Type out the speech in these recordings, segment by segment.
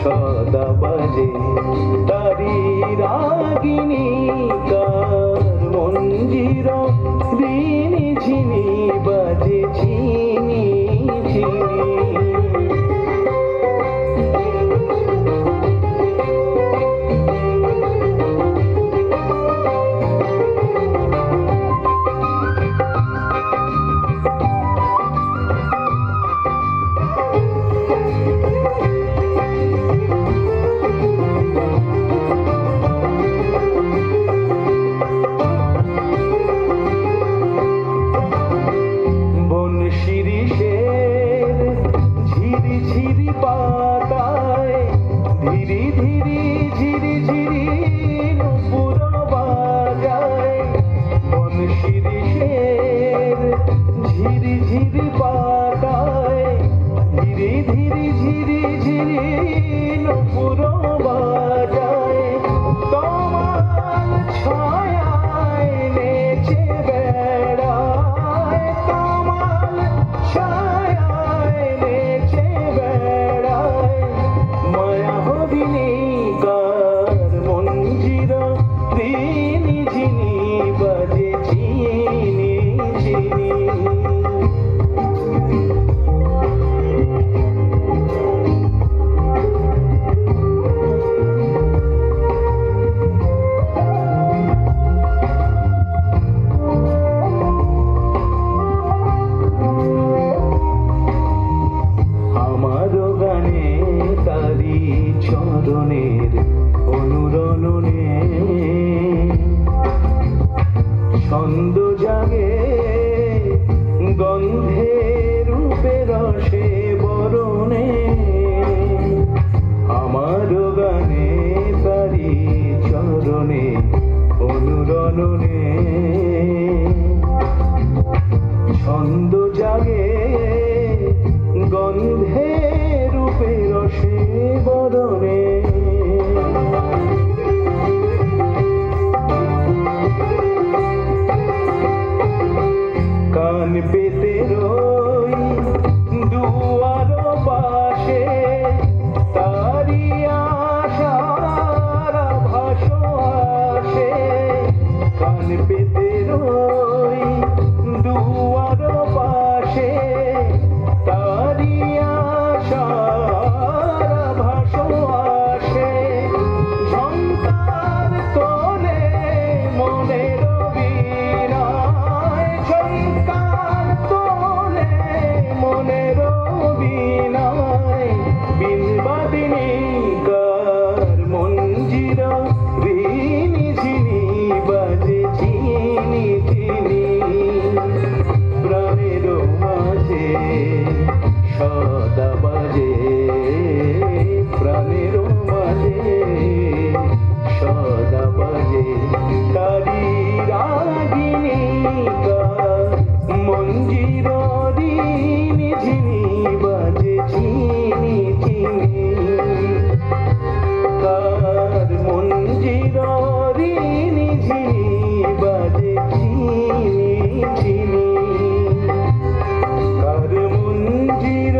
সদা বাজে তারি রাগিনী কার মঞ্জির রিনি ঝিনি বাজে ঝিনি ঝিনি। পাতায় ধীরে ধীরে ঝিরি ঝিরি নুপুর বাজায় বন শিরিষের ঝিরি ঝিরি পাতায় ধীরে ধীরে ঝিরি ঝিরি নুপুর বাজায় তোমার ছায়ায় নেচে বেড়ায় তোমার ছায়ায় নেচে রিনি ঝিনি বাজে ঝিনি ঝিনি। আমারও গানে তারি চরণের অনুরণনে ছন্দ জাগে গন্ধে রূপে রসে বরণে। আমার গানে তারি চরণে অনুরণনে ছন্দ জাগে গন্ধে রূপে রসে বরণে। কান পেতে রই দুয়ার পাশে তারি আশার ভাস আসে। কান পেতে রই দুয়ার পাশে তারি আশার ভাস আসে। ঝংকার তোলে মনের বীণায় ঝংকার তোলে মনের বীণায় বিনবাদিনী কার মঞ্জির রিনি ঝিনি বাজে ঝিনি ঝিনি। প্রাণের মাঝে সদা বাজে প্রাণের মাঝে সদা বাজে তারি রাগিনী কার মঞ্জির রিনি ঝিনি বাজে ঝিনি ঝিনি। কার মঞ্জির রিনি ঝিনি বাজে ঝিনি ঝিনি। কার মঞ্জির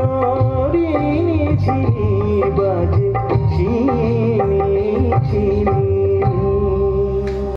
রিনি ঝিনি